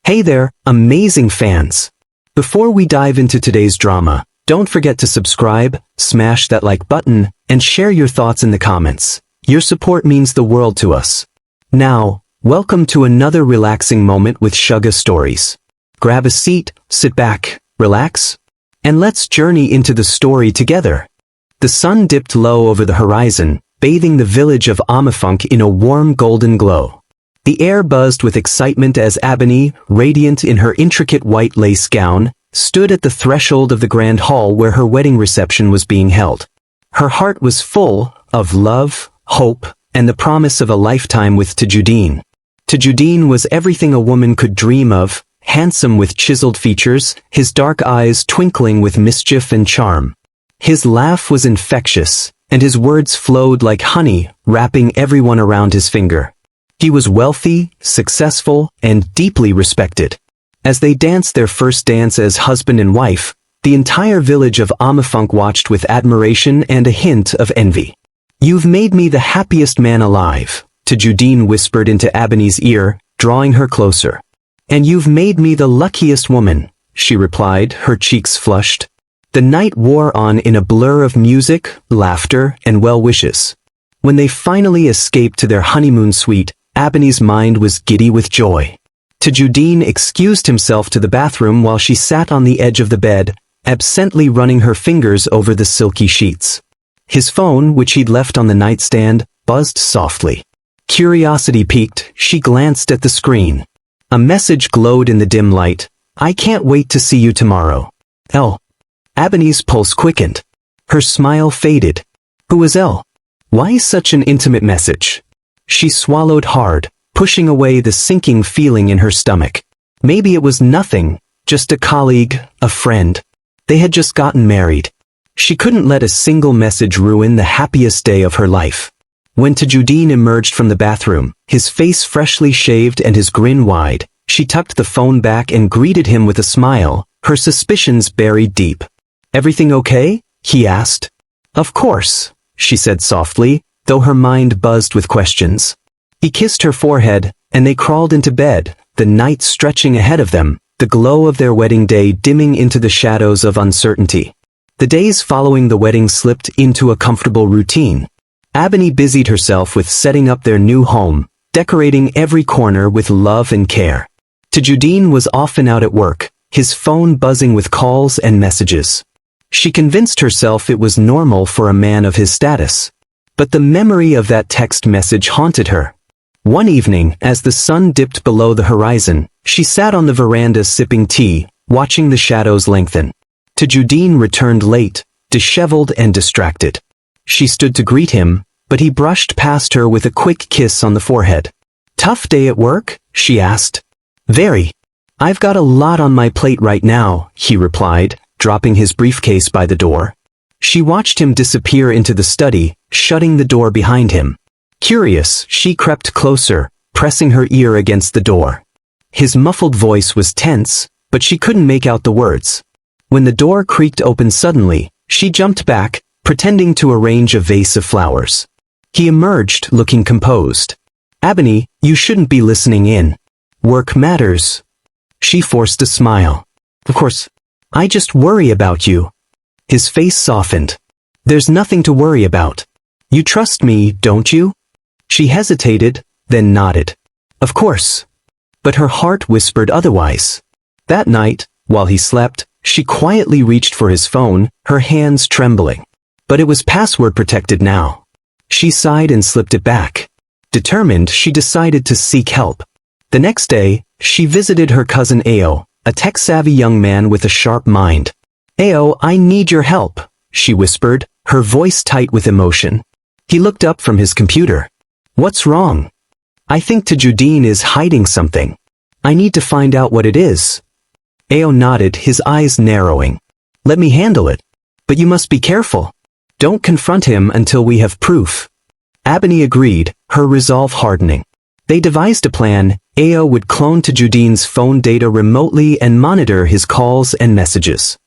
Hey there, amazing fans! Before we dive into today's drama, don't forget to subscribe, smash that like button, and share your thoughts in the comments. Your support means the world to us. Now, welcome to another relaxing moment with Suga Stories. Grab a seat, sit back, relax, and let's journey into the story together. The sun dipped low over the horizon, bathing the village of Amafunk in a warm golden glow. The air buzzed with excitement as Ebony, radiant in her intricate white lace gown, stood at the threshold of the grand hall where her wedding reception was being held. Her heart was full of love, hope, and the promise of a lifetime with Tajudeen. Tajudeen was everything a woman could dream of, handsome with chiseled features, his dark eyes twinkling with mischief and charm. His laugh was infectious, and his words flowed like honey, wrapping everyone around his finger. He was wealthy, successful, and deeply respected. As they danced their first dance as husband and wife, the entire village of Amafunk watched with admiration and a hint of envy. "You've made me the happiest man alive," Tajudeen whispered into Ebony's ear, drawing her closer. "And you've made me the luckiest woman," she replied, her cheeks flushed. The night wore on in a blur of music, laughter, and well wishes. When they finally escaped to their honeymoon suite, Ebony's mind was giddy with joy. Tajudeen excused himself to the bathroom while she sat on the edge of the bed, absently running her fingers over the silky sheets. His phone, which he'd left on the nightstand, buzzed softly. Curiosity piqued, she glanced at the screen. A message glowed in the dim light. "I can't wait to see you tomorrow. L." Ebony's pulse quickened. Her smile faded. Who was L? Why such an intimate message? She swallowed hard, pushing away the sinking feeling in her stomach. Maybe it was nothing, just a colleague, a friend. They had just gotten married. She couldn't let a single message ruin the happiest day of her life. When Tajudeen emerged from the bathroom, his face freshly shaved and his grin wide, she tucked the phone back and greeted him with a smile, her suspicions buried deep. "Everything okay?" he asked. "Of course," she said softly, though her mind buzzed with questions. He kissed her forehead, and they crawled into bed, the night stretching ahead of them, the glow of their wedding day dimming into the shadows of uncertainty. The days following the wedding slipped into a comfortable routine. Ebony busied herself with setting up their new home, decorating every corner with love and care. Tajudeen was often out at work, his phone buzzing with calls and messages. She convinced herself it was normal for a man of his status. But the memory of that text message haunted her. One evening, as the sun dipped below the horizon, she sat on the veranda sipping tea, watching the shadows lengthen. Tajudeen returned late, disheveled and distracted. She stood to greet him, but he brushed past her with a quick kiss on the forehead. "Tough day at work?" she asked. "Very. I've got a lot on my plate right now," he replied, dropping his briefcase by the door. She watched him disappear into the study, shutting the door behind him. Curious, she crept closer, pressing her ear against the door. His muffled voice was tense, but she couldn't make out the words. When the door creaked open suddenly, she jumped back, pretending to arrange a vase of flowers. He emerged, looking composed. "Ebony, you shouldn't be listening in. Work matters." She forced a smile. "Of course, I just worry about you." His face softened. "There's nothing to worry about. You trust me, don't you?" She hesitated, then nodded. "Of course." But her heart whispered otherwise. That night, while he slept, she quietly reached for his phone, her hands trembling. But it was password protected now. She sighed and slipped it back. Determined, she decided to seek help. The next day, she visited her cousin Ao, a tech-savvy young man with a sharp mind. "Ao, I need your help," she whispered, her voice tight with emotion. He looked up from his computer. "What's wrong?" "I think Tajudeen is hiding something. I need to find out what it is." Ao nodded, his eyes narrowing. "Let me handle it. But you must be careful. Don't confront him until we have proof." Ebony agreed, her resolve hardening. They devised a plan. Ao would clone Tajudeen's phone data remotely and monitor his calls and messages.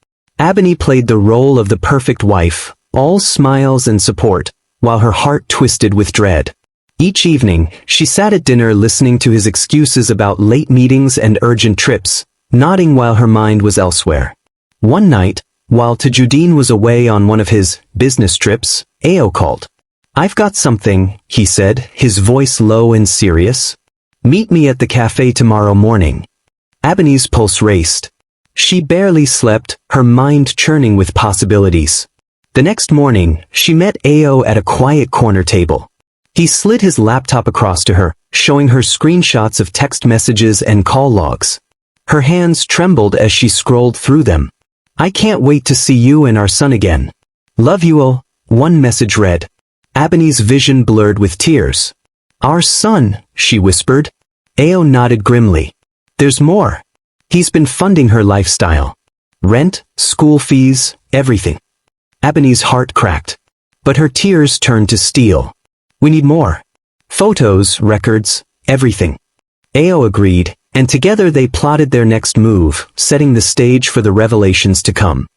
Ebony played the role of the perfect wife, all smiles and support, while her heart twisted with dread. Each evening, she sat at dinner listening to his excuses about late meetings and urgent trips, nodding while her mind was elsewhere. One night, while Tajudeen was away on one of his business trips, Ao called. "I've got something," he said, his voice low and serious. "Meet me at the cafe tomorrow morning." Abani's pulse raced. She barely slept, her mind churning with possibilities. The next morning, she met Ao at a quiet corner table. He slid his laptop across to her, showing her screenshots of text messages and call logs. Her hands trembled as she scrolled through them. "I can't wait to see you and our son again. Love you all," one message read. Abani's vision blurred with tears. "Our son," she whispered. Ao nodded grimly. "There's more. He's been funding her lifestyle. Rent, school fees, everything." Abani's heart cracked. But her tears turned to steel. "We need more. Photos, records, everything." Ao agreed, and together they plotted their next move, setting the stage for the revelations to come.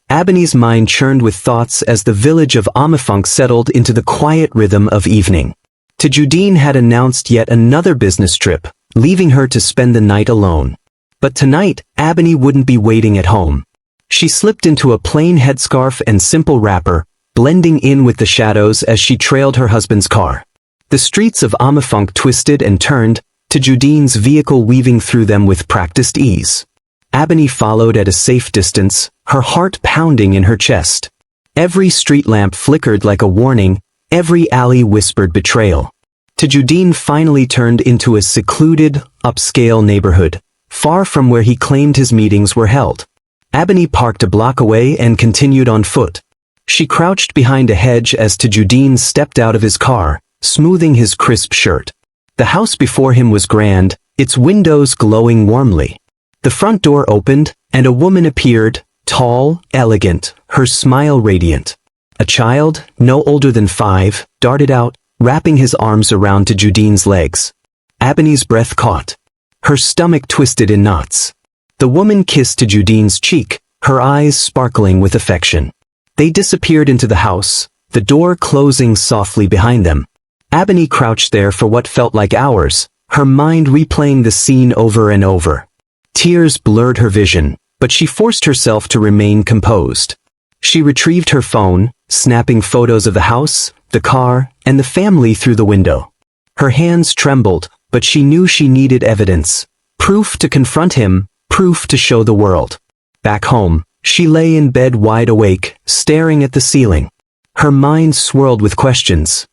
Abani's mind churned with thoughts as the village of Amafunk settled into the quiet rhythm of evening. Tajudeen had announced yet another business trip, leaving her to spend the night alone. But tonight, Abani wouldn't be waiting at home. She slipped into a plain headscarf and simple wrapper, blending in with the shadows as she trailed her husband's car. The streets of Amafunk twisted and turned, Tajudeen's vehicle weaving through them with practiced ease. Abani followed at a safe distance, her heart pounding in her chest. Every street lamp flickered like a warning, every alley whispered betrayal. Tajudeen finally turned into a secluded, upscale neighborhood, far from where he claimed his meetings were held. Abani parked a block away and continued on foot. She crouched behind a hedge as Tajudeen stepped out of his car, smoothing his crisp shirt. The house before him was grand, its windows glowing warmly. The front door opened, and a woman appeared, tall, elegant, her smile radiant. A child, no older than 5, darted out, wrapping his arms around Tajudeen's legs. Abani's breath caught. Her stomach twisted in knots. The woman kissed Tajudeen's cheek, her eyes sparkling with affection. They disappeared into the house, the door closing softly behind them. Abani crouched there for what felt like hours, her mind replaying the scene over and over. Tears blurred her vision, but she forced herself to remain composed. She retrieved her phone, snapping photos of the house, the car, and the family through the window. Her hands trembled, but she knew she needed evidence. Proof to confront him, proof to show the world. Back home, she lay in bed wide awake, staring at the ceiling. Her mind swirled with questions.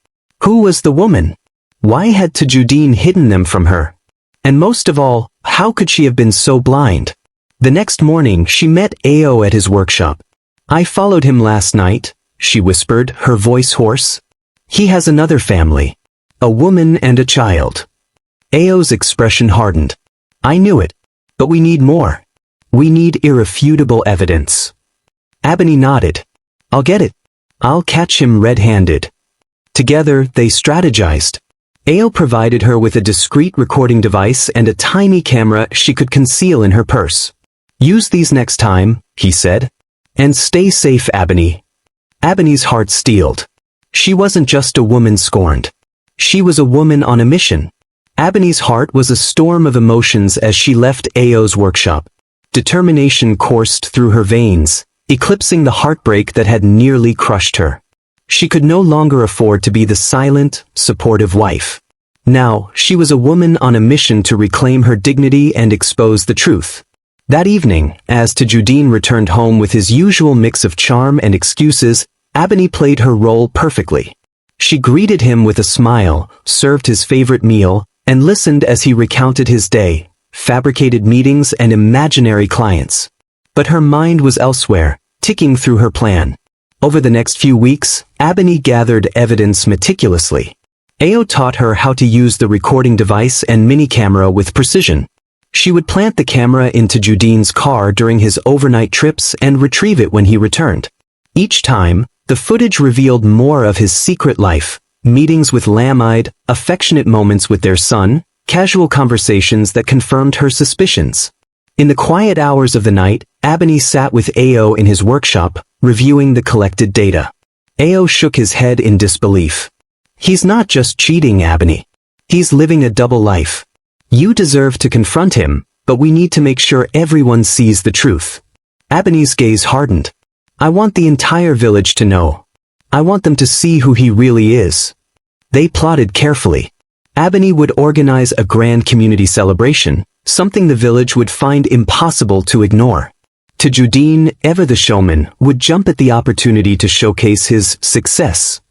Who was the woman? Why had Tajudeen hidden them from her? And most of all, how could she have been so blind? The next morning, she met Ao at his workshop. "I followed him last night," she whispered, her voice hoarse. "He has another family. A woman and a child." Ao's expression hardened. "I knew it. But we need more. We need irrefutable evidence." Abani nodded. "I'll get it. I'll catch him red-handed." Together, they strategized. Ao provided her with a discreet recording device and a tiny camera she could conceal in her purse. "Use these next time," he said. "And stay safe, Abani." Abani's heart steeled. She wasn't just a woman scorned. She was a woman on a mission. Abani's heart was a storm of emotions as she left Ao's workshop. Determination coursed through her veins, eclipsing the heartbreak that had nearly crushed her. She could no longer afford to be the silent, supportive wife. Now, she was a woman on a mission to reclaim her dignity and expose the truth. That evening, as Tajudeen returned home with his usual mix of charm and excuses, Abani played her role perfectly. She greeted him with a smile, served his favorite meal, and listened as he recounted his day, fabricated meetings and imaginary clients. But her mind was elsewhere, ticking through her plan. Over the next few weeks, Abani gathered evidence meticulously. Ao taught her how to use the recording device and mini-camera with precision. She would plant the camera into Tajudeen's car during his overnight trips and retrieve it when he returned. Each time, the footage revealed more of his secret life, meetings with Lamide, affectionate moments with their son, casual conversations that confirmed her suspicions. In the quiet hours of the night, Abani sat with Ao in his workshop, reviewing the collected data. Ao shook his head in disbelief. He's not just cheating, Ebony. He's living a double life. You deserve to confront him, but we need to make sure everyone sees the truth. Ebony's gaze hardened. I want the entire village to know. I want them to see who he really is. They plotted carefully. Ebony would organize a grand community celebration, something the village would find impossible to ignore. Tajudeen, ever the showman, would jump at the opportunity to showcase his success.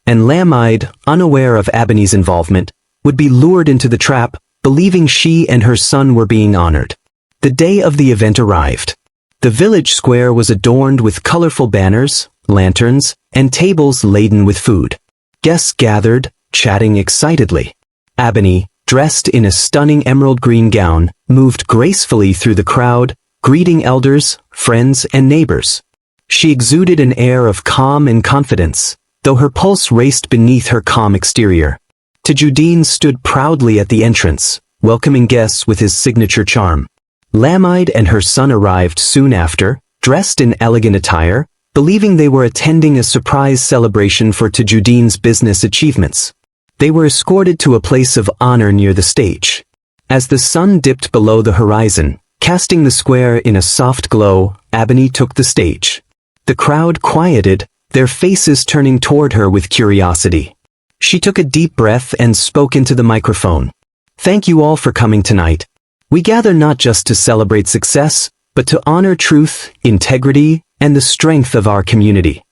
And Lamide, unaware of Ebony's involvement, would be lured into the trap, believing she and her son were being honored. The day of the event arrived. The village square was adorned with colorful banners, lanterns, and tables laden with food. Guests gathered, chatting excitedly. Ebony, dressed in a stunning emerald green gown, moved gracefully through the crowd, greeting elders, friends, and neighbors. She exuded an air of calm and confidence, though her pulse raced beneath her calm exterior. Tajudeen stood proudly at the entrance, welcoming guests with his signature charm. Lamide and her son arrived soon after, dressed in elegant attire, believing they were attending a surprise celebration for Tajudeen's business achievements. They were escorted to a place of honor near the stage. As the sun dipped below the horizon, casting the square in a soft glow, Ebony took the stage. The crowd quieted, their faces turning toward her with curiosity. She took a deep breath and spoke into the microphone. Thank you all for coming tonight. We gather not just to celebrate success, but to honor truth, integrity, and the strength of our community.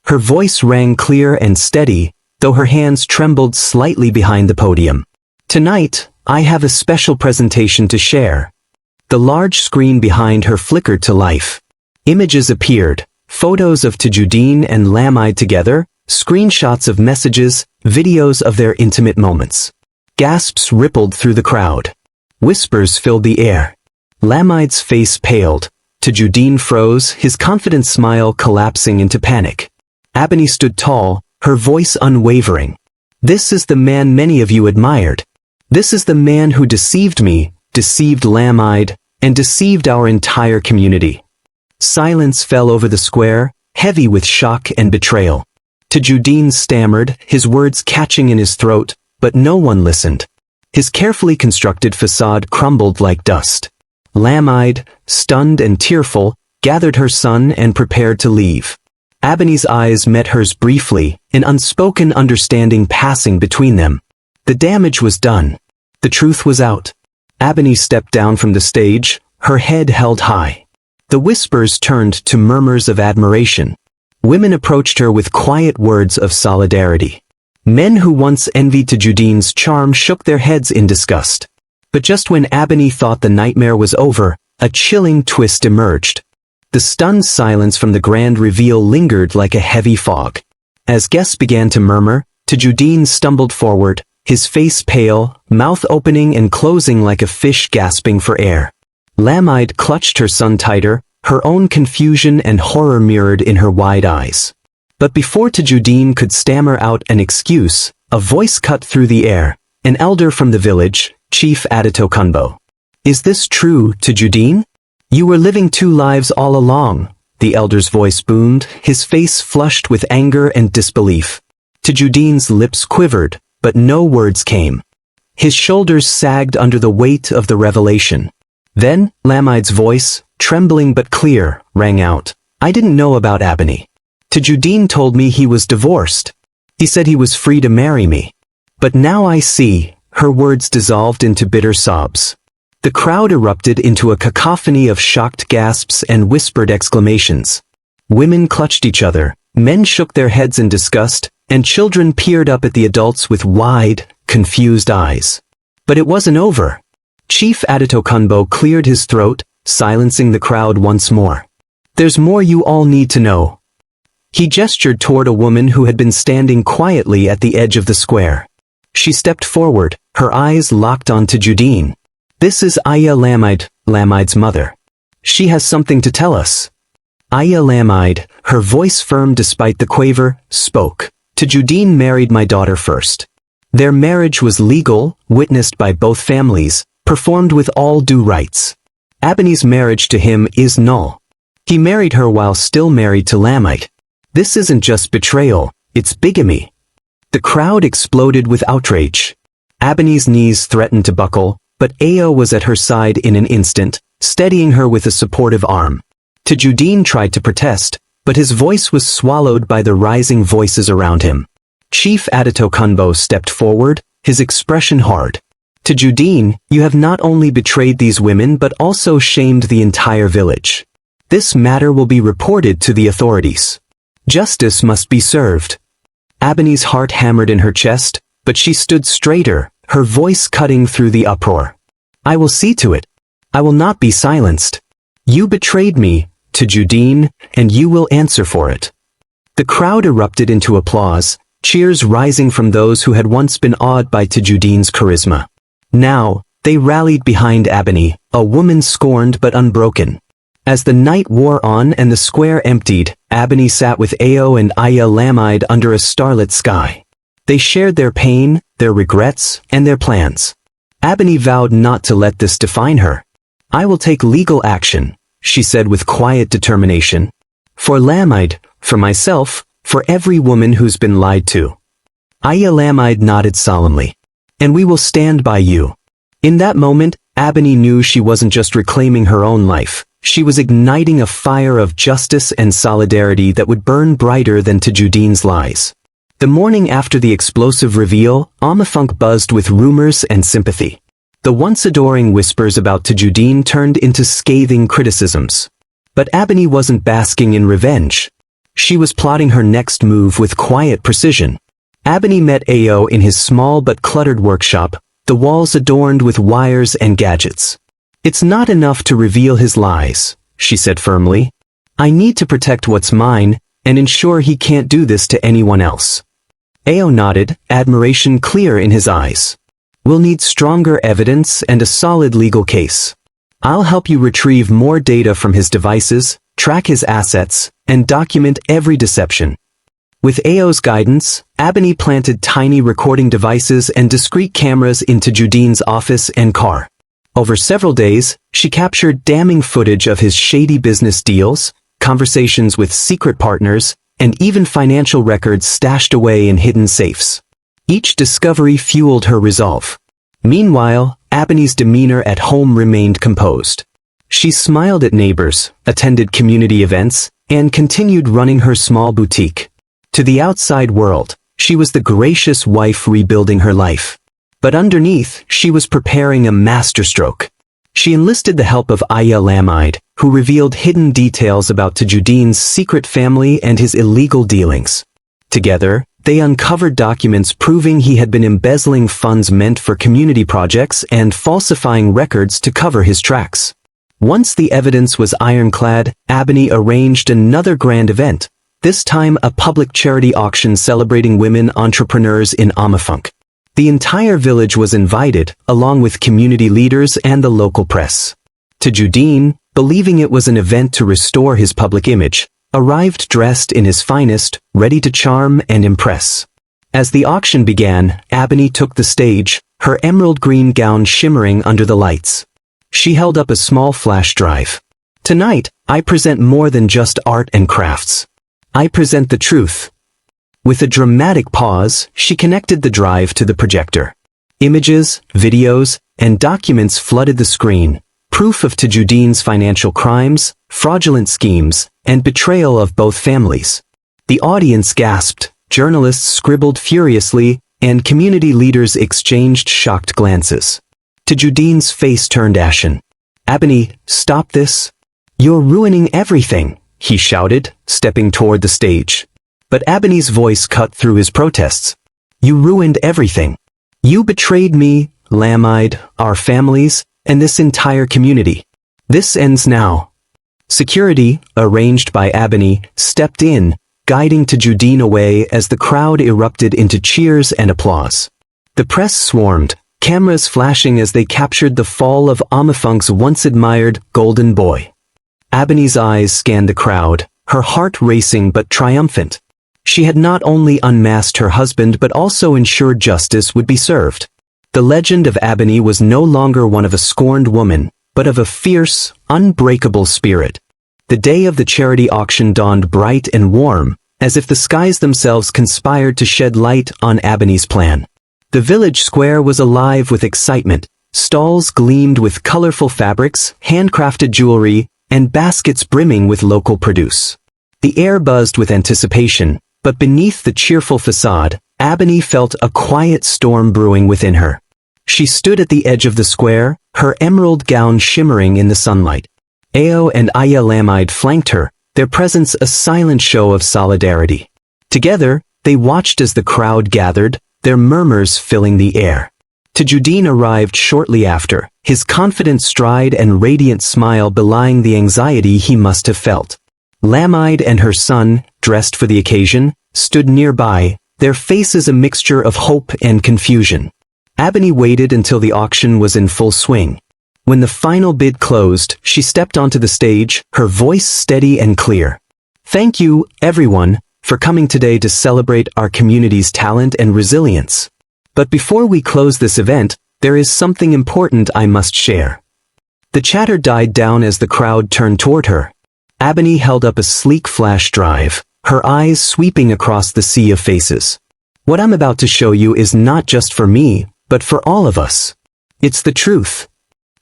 Her voice rang clear and steady, though her hands trembled slightly behind the podium. Tonight, I have a special presentation to share. The large screen behind her flickered to life. Images appeared, photos of Tajudeen and Lamide together, screenshots of messages, videos of their intimate moments. Gasps rippled through the crowd. Whispers filled the air. Lamide's face paled. Tajudeen froze, his confident smile collapsing into panic. Ebony stood tall, her voice unwavering. This is the man many of you admired. This is the man who deceived me, deceived Lamide, and deceived our entire community. Silence fell over the square, heavy with shock and betrayal. Tajudeen stammered, his words catching in his throat, but no one listened. His carefully constructed facade crumbled like dust. Lamide, stunned and tearful, gathered her son and prepared to leave. Ebony's eyes met hers briefly, an unspoken understanding passing between them. The damage was done. The truth was out. Ebony stepped down from the stage, her head held high. The whispers turned to murmurs of admiration. Women approached her with quiet words of solidarity. Men who once envied Tajudeen's charm shook their heads in disgust. But just when Ebony thought the nightmare was over, a chilling twist emerged. The stunned silence from the grand reveal lingered like a heavy fog. As guests began to murmur, Tajudeen stumbled forward, his face pale, mouth opening and closing like a fish gasping for air. Lamide clutched her son tighter, her own confusion and horror mirrored in her wide eyes. But before Tajudeen could stammer out an excuse, a voice cut through the air, an elder from the village, Chief Adetokunbo. Is this true, Tajudeen? You were living two lives all along, the elder's voice boomed, his face flushed with anger and disbelief. Tajudeen's lips quivered, but no words came. His shoulders sagged under the weight of the revelation. Then, Lamide's voice, trembling but clear, rang out. I didn't know about Ebony. Tajudeen told me he was divorced. He said he was free to marry me. But now I see, her words dissolved into bitter sobs. The crowd erupted into a cacophony of shocked gasps and whispered exclamations. Women clutched each other, men shook their heads in disgust, and children peered up at the adults with wide, confused eyes. But it wasn't over. Chief Adetokunbo cleared his throat, silencing the crowd once more. There's more you all need to know. He gestured toward a woman who had been standing quietly at the edge of the square. She stepped forward, her eyes locked on Tajudeen. This is Aya Lamide, Lamide's mother. She has something to tell us. Aya Lamide, her voice firm despite the quaver, spoke. Tajudeen married my daughter first. Their marriage was legal, witnessed by both families, performed with all due rights. Ebony's marriage to him is null. He married her while still married to Lamide. This isn't just betrayal, it's bigamy. The crowd exploded with outrage. Ebony's knees threatened to buckle, but Ao was at her side in an instant, steadying her with a supportive arm. Tajudeen tried to protest, but his voice was swallowed by the rising voices around him. Chief Adetokunbo stepped forward, his expression hard. Tajudeen, you have not only betrayed these women but also shamed the entire village. This matter will be reported to the authorities. Justice must be served. Ebony's heart hammered in her chest, but she stood straighter, her voice cutting through the uproar. I will see to it. I will not be silenced. You betrayed me, Tajudeen, and you will answer for it. The crowd erupted into applause, cheers rising from those who had once been awed by Tajudeen's charisma. Now, they rallied behind Ebony, a woman scorned but unbroken. As the night wore on and the square emptied, Ebony sat with Ao and Aya Lamide under a starlit sky. They shared their pain, their regrets, and their plans. Ebony vowed not to let this define her. I will take legal action, she said with quiet determination. For Lamide, for myself, for every woman who's been lied to. Aya Lamide nodded solemnly. And we will stand by you. In that moment, Ebony knew she wasn't just reclaiming her own life. She was igniting a fire of justice and solidarity that would burn brighter than Tajudeen's lies. The morning after the explosive reveal, Amafunk buzzed with rumors and sympathy. The once adoring whispers about Tajudeen turned into scathing criticisms. But Ebony wasn't basking in revenge. She was plotting her next move with quiet precision. Ebony met Ao in his small but cluttered workshop, the walls adorned with wires and gadgets. It's not enough to reveal his lies, she said firmly. I need to protect what's mine, and ensure he can't do this to anyone else. Ao nodded, admiration clear in his eyes. We'll need stronger evidence and a solid legal case. I'll help you retrieve more data from his devices, track his assets, and document every deception. With Ao's guidance, Ebony planted tiny recording devices and discreet cameras in Tajudeen's office and car. Over several days, she captured damning footage of his shady business deals, conversations with secret partners, and even financial records stashed away in hidden safes. Each discovery fueled her resolve. Meanwhile, Ebony's demeanor at home remained composed. She smiled at neighbors, attended community events, and continued running her small boutique. To the outside world, she was the gracious wife rebuilding her life. But underneath, she was preparing a masterstroke. She enlisted the help of Aya Lamide, who revealed hidden details about Tajudeen's secret family and his illegal dealings. Together, they uncovered documents proving he had been embezzling funds meant for community projects and falsifying records to cover his tracks. Once the evidence was ironclad, Ebony arranged another grand event. This time a public charity auction celebrating women entrepreneurs in Amafunk. The entire village was invited, along with community leaders and the local press. Tajudeen, believing it was an event to restore his public image, arrived dressed in his finest, ready to charm and impress. As the auction began, Ebony took the stage, her emerald green gown shimmering under the lights. She held up a small flash drive. Tonight, I present more than just art and crafts. I present the truth. With a dramatic pause, she connected the drive to the projector. Images, videos, and documents flooded the screen, proof of Tajudeen's financial crimes, fraudulent schemes, and betrayal of both families. The audience gasped, journalists scribbled furiously, and community leaders exchanged shocked glances. Tajudeen's face turned ashen. Ebony, stop this. You're ruining everything, he shouted, stepping toward the stage. But Ebony's voice cut through his protests. You ruined everything. You betrayed me, Lamide, our families, and this entire community. This ends now. Security, arranged by Ebony, stepped in, guiding Tajudeen away as the crowd erupted into cheers and applause. The press swarmed, cameras flashing as they captured the fall of Amafunk's once-admired golden boy. Ebony's eyes scanned the crowd, her heart racing but triumphant. She had not only unmasked her husband but also ensured justice would be served. The legend of Ebony was no longer one of a scorned woman, but of a fierce, unbreakable spirit. The day of the charity auction dawned bright and warm, as if the skies themselves conspired to shed light on Ebony's plan. The village square was alive with excitement. Stalls gleamed with colorful fabrics, handcrafted jewelry, and baskets brimming with local produce. The air buzzed with anticipation, but beneath the cheerful facade, Ebony felt a quiet storm brewing within her. She stood at the edge of the square, her emerald gown shimmering in the sunlight. Ao and Aya Lamide flanked her, their presence a silent show of solidarity. Together, they watched as the crowd gathered, their murmurs filling the air. Tajudeen arrived shortly after, his confident stride and radiant smile belying the anxiety he must have felt. Lamide and her son, dressed for the occasion, stood nearby, their faces a mixture of hope and confusion. Ebony waited until the auction was in full swing. When the final bid closed, she stepped onto the stage, her voice steady and clear. "Thank you, everyone, for coming today to celebrate our community's talent and resilience. But before we close this event, there is something important I must share." The chatter died down as the crowd turned toward her. Ebony held up a sleek flash drive, her eyes sweeping across the sea of faces. "What I'm about to show you is not just for me, but for all of us. It's the truth."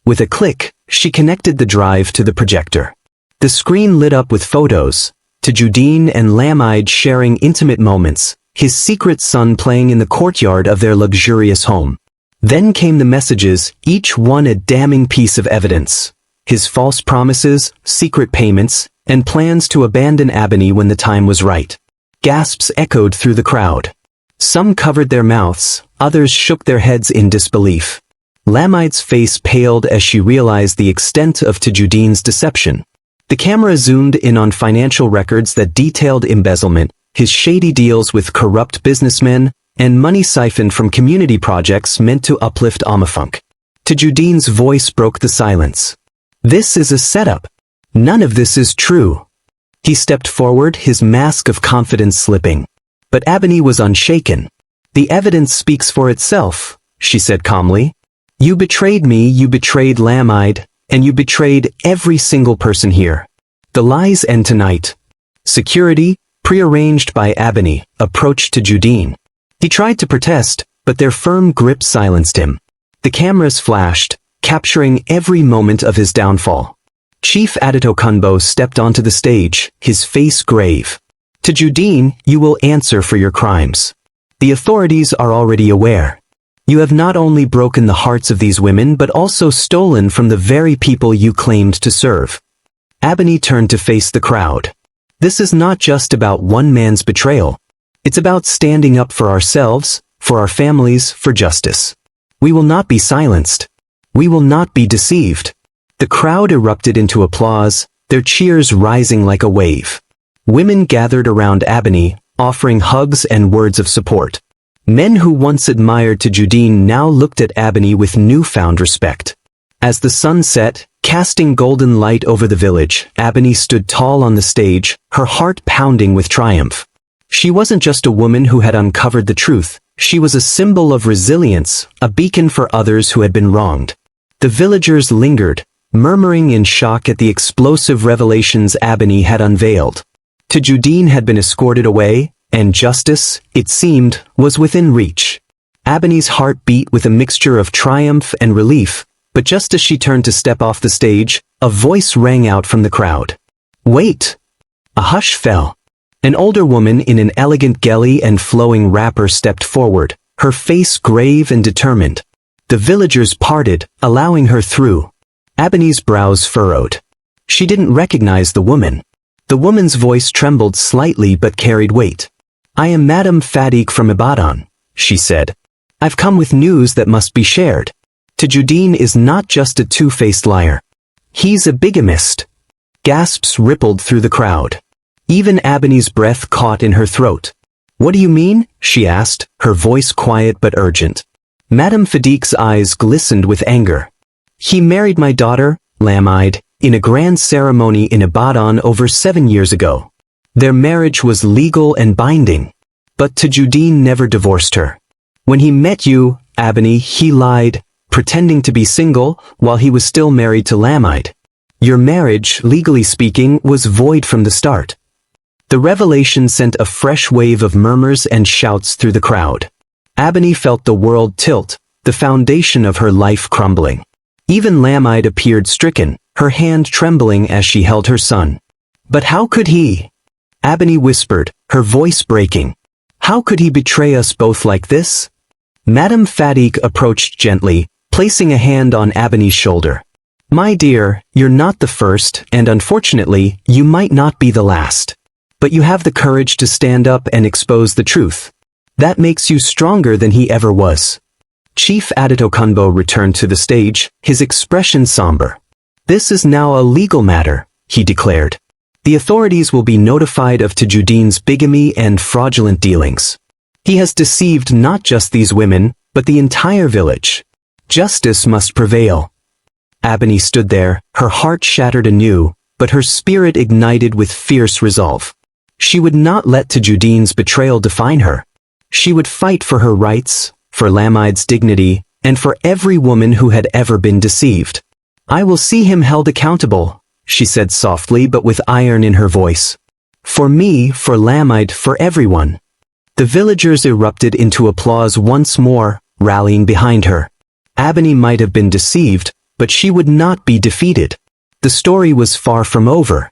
With a click, she connected the drive to the projector. The screen lit up with photos, Tajudeen and Lamide sharing intimate moments, his secret son playing in the courtyard of their luxurious home. Then came the messages, each one a damning piece of evidence. His false promises, secret payments, and plans to abandon Ebony when the time was right. Gasps echoed through the crowd. Some covered their mouths, others shook their heads in disbelief. Lamide's face paled as she realized the extent of Tajudeen's deception. The camera zoomed in on financial records that detailed embezzlement, his shady deals with corrupt businessmen, and money siphoned from community projects meant to uplift Amafunk. Tajudeen's voice broke the silence. "This is a setup. None of this is true." He stepped forward, his mask of confidence slipping. But Ebony was unshaken. "The evidence speaks for itself," she said calmly. "You betrayed me, you betrayed Lamide, and you betrayed every single person here. The lies end tonight." Security, prearranged by Ebony, approached Tajudeen. He tried to protest, but their firm grip silenced him. The cameras flashed, capturing every moment of his downfall. Chief Adetokunbo stepped onto the stage, his face grave. "Tajudeen, you will answer for your crimes. The authorities are already aware. You have not only broken the hearts of these women but also stolen from the very people you claimed to serve." Ebony turned to face the crowd. "This is not just about one man's betrayal. It's about standing up for ourselves, for our families, for justice. We will not be silenced. We will not be deceived." The crowd erupted into applause, their cheers rising like a wave. Women gathered around Ebony, offering hugs and words of support. Men who once admired Tajudeen now looked at Ebony with newfound respect. As the sun set, casting golden light over the village, Ebony stood tall on the stage, her heart pounding with triumph. She wasn't just a woman who had uncovered the truth, she was a symbol of resilience, a beacon for others who had been wronged. The villagers lingered, murmuring in shock at the explosive revelations Ebony had unveiled. Tajudeen had been escorted away, and justice, it seemed, was within reach. Ebony's heart beat with a mixture of triumph and relief, but just as she turned to step off the stage, a voice rang out from the crowd. "Wait!" A hush fell. An older woman in an elegant gheli and flowing wrapper stepped forward, her face grave and determined. The villagers parted, allowing her through. Ebony's brows furrowed. She didn't recognize the woman. The woman's voice trembled slightly but carried weight. "I am Madame Fadik from Ibadan," she said. "I've come with news that must be shared. Tajudeen is not just a two-faced liar. He's a bigamist." Gasps rippled through the crowd. Even Ebony's breath caught in her throat. "What do you mean?" she asked, her voice quiet but urgent. Madame Fadik's eyes glistened with anger. "He married my daughter, Lamide, in a grand ceremony in Ibadan over 7 years ago. Their marriage was legal and binding. But Tajudeen never divorced her. When he met you, Ebony, he lied, pretending to be single while he was still married to Lamide. Your marriage, legally speaking, was void from the start." The revelation sent a fresh wave of murmurs and shouts through the crowd. Ebony felt the world tilt, the foundation of her life crumbling. Even Lamide appeared stricken, her hand trembling as she held her son. But how could he? Ebony whispered, her voice breaking. How could he betray us both like this? Madame Fatigue approached gently, placing a hand on Ebony's shoulder. My dear, you're not the first, and unfortunately, you might not be the last. But you have the courage to stand up and expose the truth. That makes you stronger than he ever was. Chief Adetokunbo returned to the stage, his expression somber. This is now a legal matter, he declared. The authorities will be notified of Tajuddin's bigamy and fraudulent dealings. He has deceived not just these women, but the entire village. Justice must prevail. Ebony stood there, her heart shattered anew, but her spirit ignited with fierce resolve. She would not let Tajuddin's betrayal define her. She would fight for her rights, for Lamide's dignity, and for every woman who had ever been deceived. I will see him held accountable, she said softly but with iron in her voice. For me, for Lamide, for everyone. The villagers erupted into applause once more, rallying behind her. Ebony might have been deceived, but she would not be defeated. The story was far from over.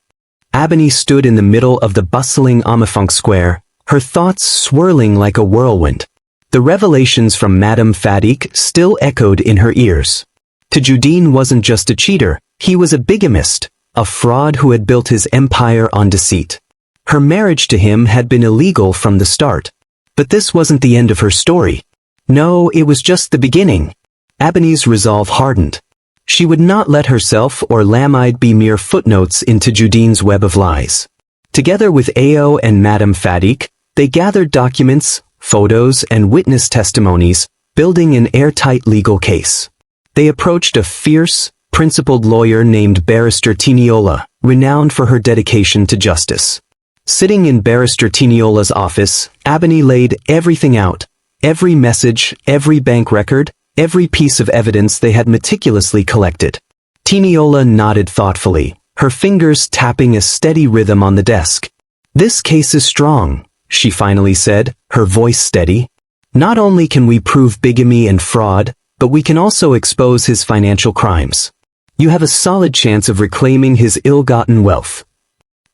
Ebony stood in the middle of the bustling Amafunk Square, her thoughts swirling like a whirlwind. The revelations from Madame Fatigue still echoed in her ears. Tajuddin wasn't just a cheater, he was a bigamist, a fraud who had built his empire on deceit. Her marriage to him had been illegal from the start. But this wasn't the end of her story. No, it was just the beginning. Ebony's resolve hardened. She would not let herself or Lamide be mere footnotes in Tajuddin's web of lies. Together with Ao and Madame Fatigue, they gathered documents, photos, and witness testimonies, building an airtight legal case. They approached a fierce, principled lawyer named Barrister Tiniola, renowned for her dedication to justice. Sitting in Barrister Tiniola's office, Ebony laid everything out. Every message, every bank record, every piece of evidence they had meticulously collected. Tiniola nodded thoughtfully, her fingers tapping a steady rhythm on the desk. This case is strong, she finally said, her voice steady. Not only can we prove bigamy and fraud, but we can also expose his financial crimes. You have a solid chance of reclaiming his ill-gotten wealth.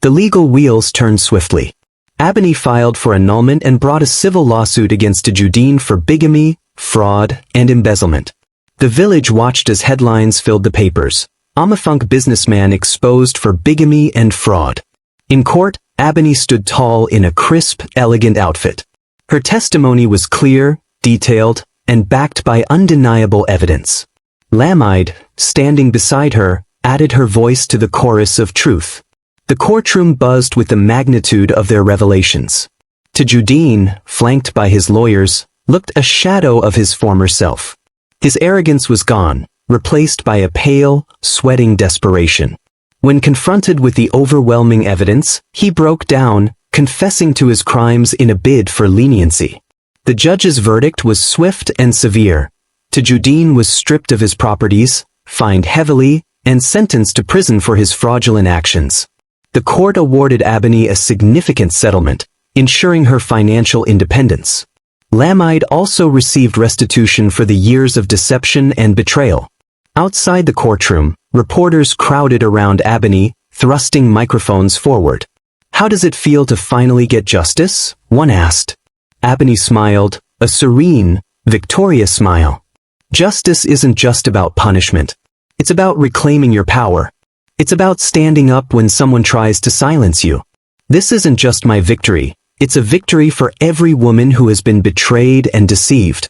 The legal wheels turned swiftly. Ebony filed for annulment and brought a civil lawsuit against Tajuddin for bigamy, fraud, and embezzlement. The village watched as headlines filled the papers. Amafunk businessman exposed for bigamy and fraud. In court, Ebony stood tall in a crisp, elegant outfit. Her testimony was clear, detailed, and backed by undeniable evidence. Lamide, standing beside her, added her voice to the chorus of truth. The courtroom buzzed with the magnitude of their revelations. Tajuddin, flanked by his lawyers, looked a shadow of his former self. His arrogance was gone, replaced by a pale, sweating desperation. When confronted with the overwhelming evidence, he broke down, confessing to his crimes in a bid for leniency. The judge's verdict was swift and severe. Tajuddin was stripped of his properties, fined heavily, and sentenced to prison for his fraudulent actions. The court awarded Ebony a significant settlement, ensuring her financial independence. Lamide also received restitution for the years of deception and betrayal. Outside the courtroom, reporters crowded around Ebony, thrusting microphones forward. How does it feel to finally get justice? One asked. Ebony smiled, a serene, victorious smile. Justice isn't just about punishment. It's about reclaiming your power. It's about standing up when someone tries to silence you. This isn't just my victory. It's a victory for every woman who has been betrayed and deceived.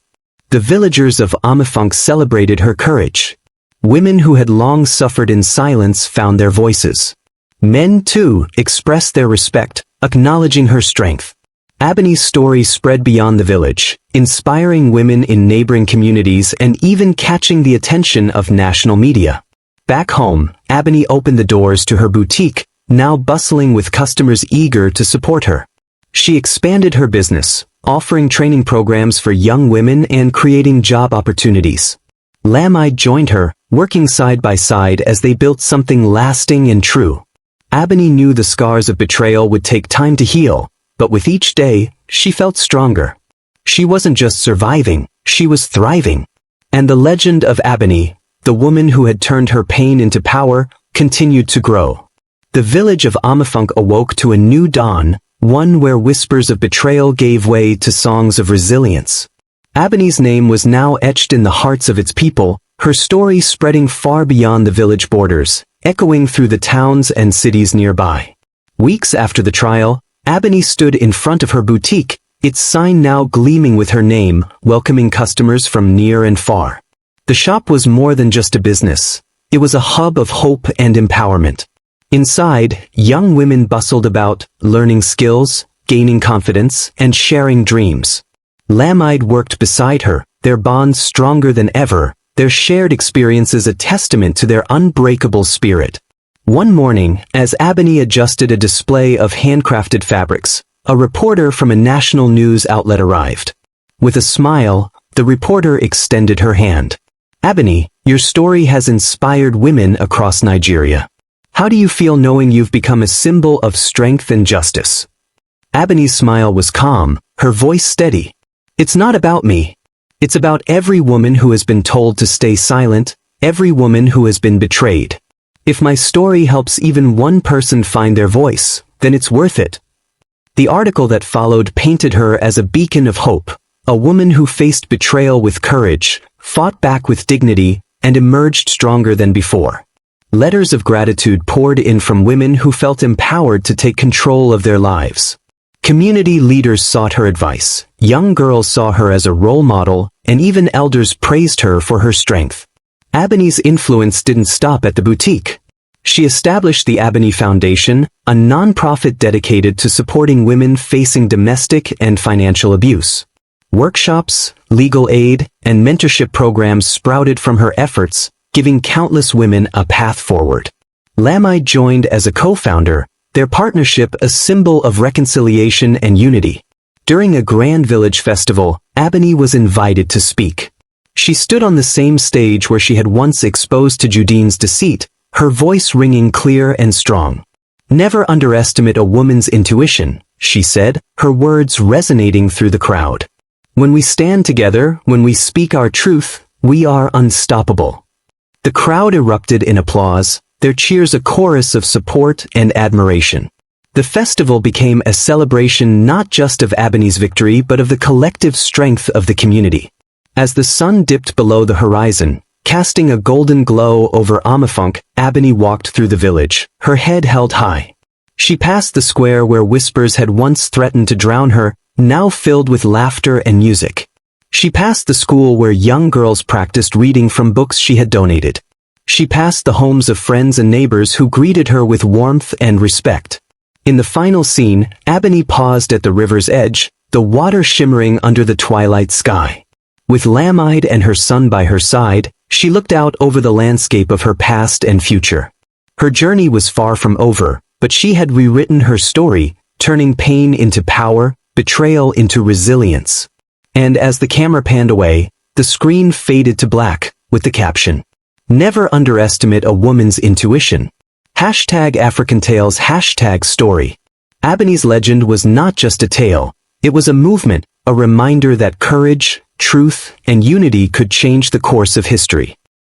The villagers of Amafunk celebrated her courage. Women who had long suffered in silence found their voices. Men, too, expressed their respect, acknowledging her strength. Ebony's story spread beyond the village, inspiring women in neighboring communities and even catching the attention of national media. Back home, Ebony opened the doors to her boutique, now bustling with customers eager to support her. She expanded her business, offering training programs for young women and creating job opportunities. Lamide joined her, working side by side as they built something lasting and true. Ebony knew the scars of betrayal would take time to heal, but with each day, she felt stronger. She wasn't just surviving, she was thriving. And the legend of Ebony, the woman who had turned her pain into power, continued to grow. The village of Amafunk awoke to a new dawn, one where whispers of betrayal gave way to songs of resilience. Ebony's name was now etched in the hearts of its people, her story spreading far beyond the village borders, echoing through the towns and cities nearby. Weeks after the trial, Ebony stood in front of her boutique, its sign now gleaming with her name, welcoming customers from near and far. The shop was more than just a business. It was a hub of hope and empowerment. Inside, young women bustled about, learning skills, gaining confidence, and sharing dreams. Lamide worked beside her, their bonds stronger than ever, their shared experiences a testament to their unbreakable spirit. One morning, as Ebony adjusted a display of handcrafted fabrics, a reporter from a national news outlet arrived. With a smile, the reporter extended her hand. "Ebony, your story has inspired women across Nigeria. How do you feel knowing you've become a symbol of strength and justice?" Ebony's smile was calm, her voice steady. "It's not about me. It's about every woman who has been told to stay silent, every woman who has been betrayed. If my story helps even one person find their voice, then it's worth it." The article that followed painted her as a beacon of hope, a woman who faced betrayal with courage, fought back with dignity, and emerged stronger than before. Letters of gratitude poured in from women who felt empowered to take control of their lives. Community leaders sought her advice, young girls saw her as a role model, and even elders praised her for her strength. Ebony's influence didn't stop at the boutique. She established the Ebony Foundation, a non-profit dedicated to supporting women facing domestic and financial abuse. Workshops, legal aid, and mentorship programs sprouted from her efforts, giving countless women a path forward. Lamide joined as a co-founder, their partnership a symbol of reconciliation and unity. During a grand village festival, Ebony was invited to speak. She stood on the same stage where she had once exposed Tajudine's deceit, her voice ringing clear and strong. "Never underestimate a woman's intuition," she said, her words resonating through the crowd. "When we stand together, when we speak our truth, we are unstoppable." The crowd erupted in applause, their cheers a chorus of support and admiration. The festival became a celebration not just of Ebony's victory but of the collective strength of the community. As the sun dipped below the horizon, casting a golden glow over Amafunk, Ebony walked through the village, her head held high. She passed the square where whispers had once threatened to drown her, now filled with laughter and music. She passed the school where young girls practiced reading from books she had donated. She passed the homes of friends and neighbors who greeted her with warmth and respect. In the final scene, Ebony paused at the river's edge, the water shimmering under the twilight sky. With Lamide and her son by her side, she looked out over the landscape of her past and future. Her journey was far from over, but she had rewritten her story, turning pain into power, betrayal into resilience. And as the camera panned away, the screen faded to black, with the caption, "Never underestimate a woman's intuition." #AfricanTales #story. Ebony's legend was not just a tale, it was a movement, a reminder that courage, truth, and unity could change the course of history.